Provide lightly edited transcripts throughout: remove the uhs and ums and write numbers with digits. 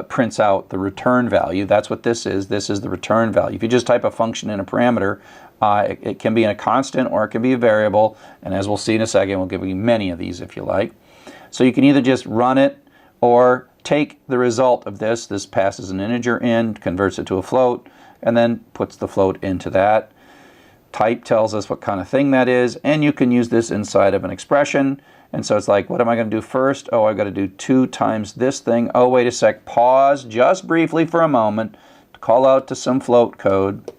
prints out the return value. That's what this is. This is the return value. If you just type a function in a parameter, it can be in a constant or it can be a variable. And as we'll see in a second, we'll give you many of these if you like. So you can either just run it or take the result of this. This passes an integer in, converts it to a float, and then puts the float into that. Type tells us what kind of thing that is, and you can use this inside of an expression. And so it's like, what am I going to do first? Oh, I've got to do 2 times this thing. Oh, wait a sec. Pause just briefly for a moment to call out to some float code,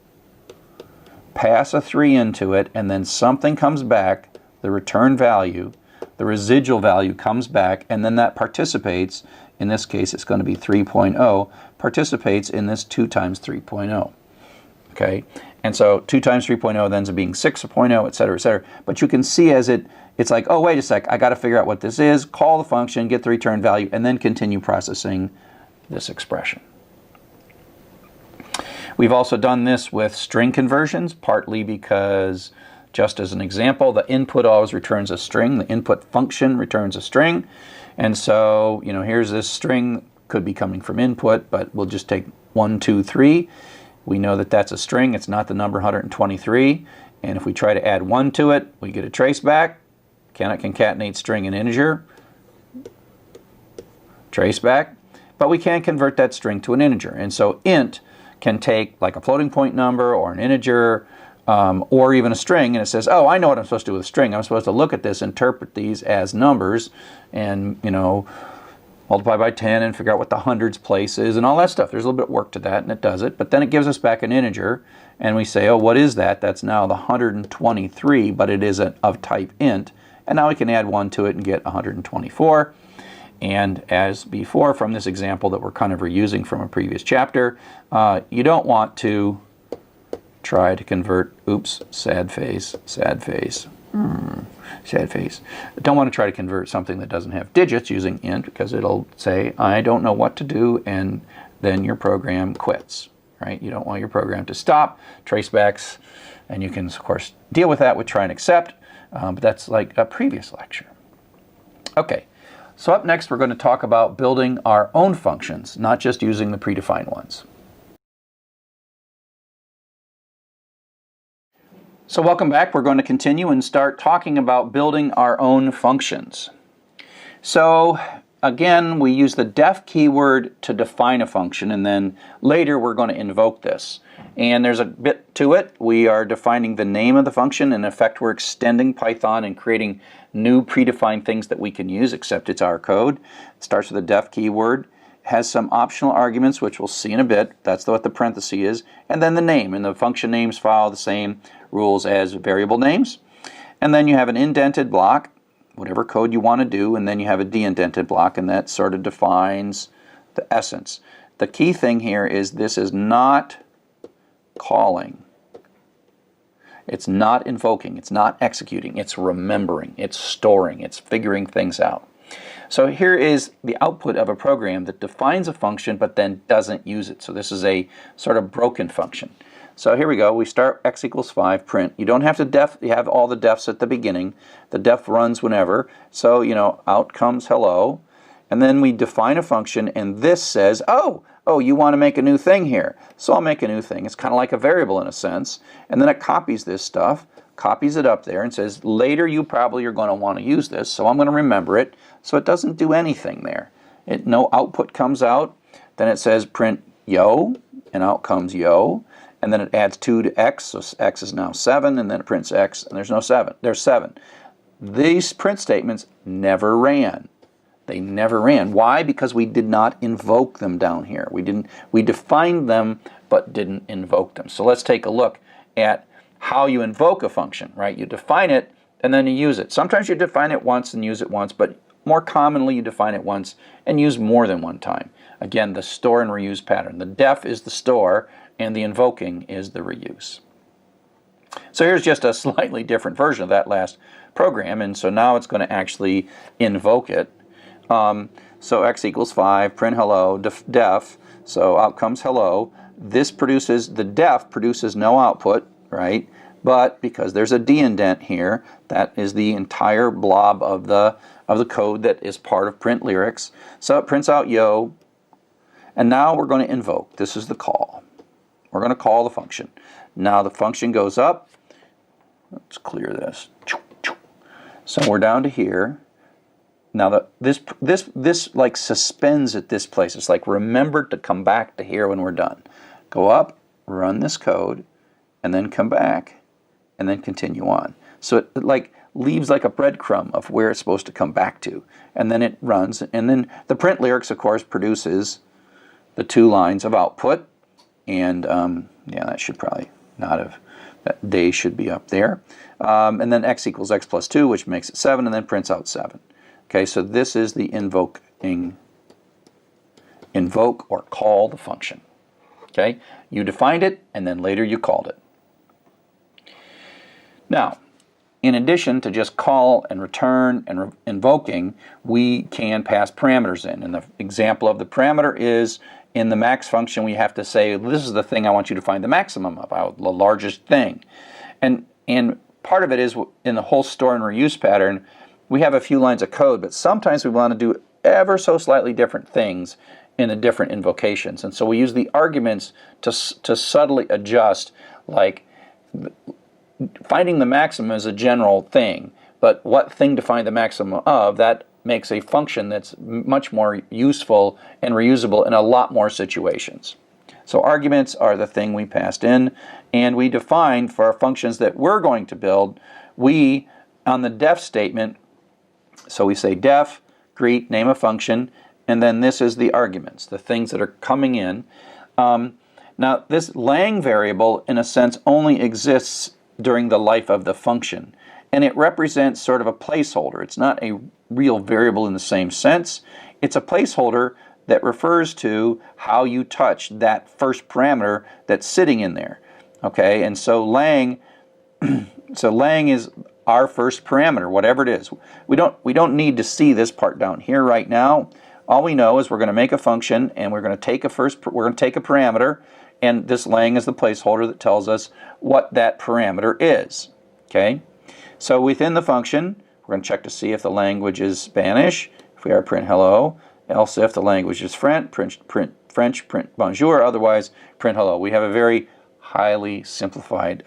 pass a 3 into it, and then something comes back, the return value, the residual value comes back, and then that participates. In this case, it's going to be 3.0, participates in this 2 times 3.0. Okay, and so 2 times 3.0 then ends up being 6.0, et cetera, et cetera. But you can see as it's like, oh, wait a sec, I got to figure out what this is, call the function, get the return value, and then continue processing this expression. We've also done this with string conversions, partly because, just as an example, the input always returns a string. The input function returns a string. And so, you know, here's this string, could be coming from input, but we'll just take 1, 2, 3. We know that that's a string. It's not the number 123. And if we try to add 1 to it, we get a trace back. Cannot concatenate string and integer. Trace back. But we can't convert that string to an integer. And so int can take like a floating point number or an integer or even a string, and it says, oh, I know what I'm supposed to do with a string. I'm supposed to look at this, interpret these as numbers, and, you know, multiply by 10 and figure out what the hundreds place is and all that stuff. There's a little bit of work to that, and it does it. But then it gives us back an integer, and we say, oh, what is that? That's now the 123, but it is of type int. And now we can add 1 to it and get 124. And as before, from this example that we're kind of reusing from a previous chapter, you don't want to try to convert, oops, sad face, sad face. Sad face. Don't want to try to convert something that doesn't have digits using int, because it'll say, I don't know what to do, and then your program quits, right? You don't want your program to stop, tracebacks, and you can, of course, deal with that with try and accept, but that's like a previous lecture. Okay, so up next we're going to talk about building our own functions, not just using the predefined ones. So welcome back. We're going to continue and start talking about building our own functions. So again, we use the def keyword to define a function, and then later we're going to invoke this. And there's a bit to it. We are defining the name of the function. In effect, we're extending Python and creating new predefined things that we can use, except it's our code. It starts with a def keyword, has some optional arguments, which we'll see in a bit. That's what the parenthesis is. And then the name, and the function names follow the same rules as variable names. And then you have an indented block, whatever code you want to do, and then you have a de-indented block, and that sort of defines the essence. The key thing here is this is not calling. It's not invoking. It's not executing. It's remembering. It's storing. It's figuring things out. So here is the output of a program that defines a function but then doesn't use it. So this is a sort of broken function. So here we go. We start x equals 5, print. You don't have to def, you have all the defs at the beginning. The def runs whenever. So, you know, out comes hello. And then we define a function, and this says, oh, you want to make a new thing here. So I'll make a new thing. It's kind of like a variable in a sense. And then it copies this stuff, copies it up there, and says, later you probably are going to want to use this, so I'm going to remember it. So it doesn't do anything there. No output comes out. Then it says print yo, and out comes yo. And then it adds 2 to x, so x is now 7, and then it prints x, and there's no 7. There's 7. These print statements never ran. They never ran. Why? Because we did not invoke them down here. We defined them, but didn't invoke them. So let's take a look at how you invoke a function, right? You define it, and then you use it. Sometimes you define it once and use it once, but more commonly you define it once and use more than one time. Again, the store and reuse pattern. The def is the store, and the invoking is the reuse. So here's just a slightly different version of that last program, and so now it's going to actually invoke it. So x equals 5, print hello, def, so out comes hello. This produces, the def produces no output, right? But because there's a de-indent here, that is the entire blob of the code that is part of print lyrics. So it prints out yo, And now we're going to invoke. This is the call. We're going to call the function. Now the function goes up. Let's clear this. So we're down to here. Now this like suspends at this place. It's like remember to come back to here when we're done. Go up, run this code, and then come back, and then continue on. So it like leaves like a breadcrumb of where it's supposed to come back to. And then it runs, and then the print lyrics, of course, produces the 2 lines of output. And yeah, that should probably not have, that day should be up there. And then x equals x plus 2, which makes it 7, and then prints out 7. Okay, so this is the invoke or call the function. Okay, you defined it, and then later you called it. Now, in addition to just call and return and invoking, we can pass parameters in. And the example of the parameter is in the max function, we have to say, this is the thing I want you to find the maximum of, the largest thing. And part of it is in the whole store and reuse pattern, we have a few lines of code, but sometimes we want to do ever so slightly different things in the different invocations. And so we use the arguments to subtly adjust, like finding the maximum is a general thing, but what thing to find the maximum of, that makes a function that's much more useful and reusable in a lot more situations. So arguments are the thing we passed in, and we define for our functions that we're going to build, we, on the def statement, so we say def, greet, name a function, and then this is the arguments, the things that are coming in. Now this lang variable, in a sense, only exists during the life of the function, and it represents sort of a placeholder. It's not a real variable in the same sense. It's a placeholder that refers to how you touch that first parameter that's sitting in there. Okay, and so lang, lang is our first parameter, whatever it is. We don't need to see this part down here right now. All we know is we're going to make a function, and we're going to take a parameter, and this lang is the placeholder that tells us what that parameter is. Okay, so within the function, we're going to check to see if the language is Spanish. If we are, print hello. Else, if the language is French, print bonjour. Otherwise, print hello. We have a very highly simplified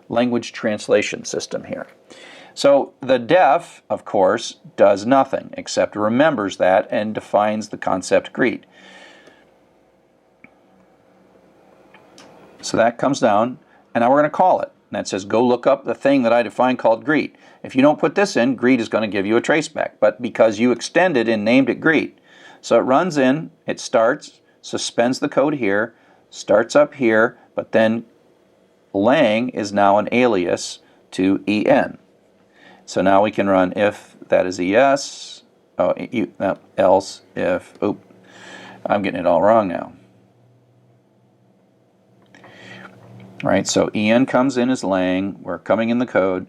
language translation system here. So the def, of course, does nothing except remembers that and defines the concept greet. So that comes down, and now we're going to call it. And that says, go look up the thing that I defined called greet. If you don't put this in, greet is going to give you a traceback. But because you extended and named it greet, so it runs in, it starts, suspends the code here, starts up here, but then lang is now an alias to en. So now we can run if that is es, else if, I'm getting it all wrong now. All right, so en comes in as lang, we're coming in the code.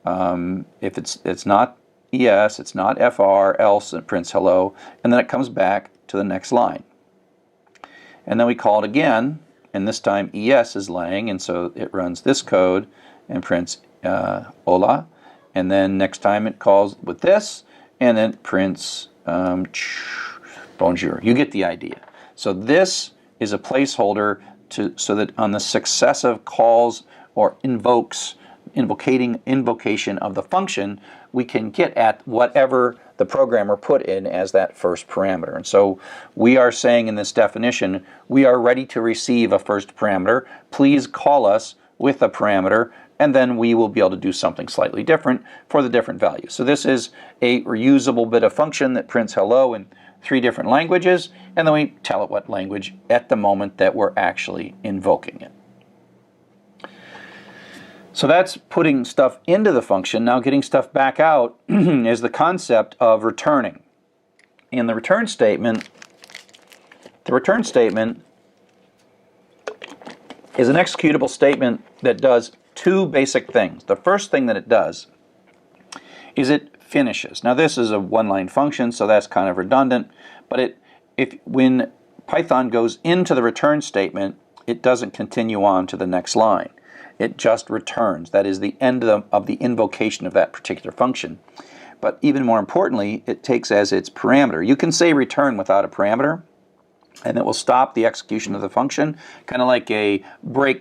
If it's not es, it's not fr, else it prints hello, and then it comes back to the next line. And then we call it again, and this time es is lang, and so it runs this code and prints hola, and then next time it calls with this, and then it prints bonjour. You get the idea. So this is a placeholder so that on the successive calls or invocation of the function, we can get at whatever the programmer put in as that first parameter. And so we are saying in this definition, we are ready to receive a first parameter. Please call us with a parameter, and then we will be able to do something slightly different for the different values. So this is a reusable bit of function that prints hello in 3 different languages, and then we tell it what language at the moment that we're actually invoking it. So that's putting stuff into the function. Now getting stuff back out is the concept of returning. In the return statement is an executable statement that does 2 basic things. The first thing that it does is it finishes. Now this is a one-line function, so that's kind of redundant, but when Python goes into the return statement, it doesn't continue on to the next line. It just returns. That is the end of the invocation of that particular function. But even more importantly, it takes as its parameter. You can say return without a parameter, and it will stop the execution of the function, kind of like a break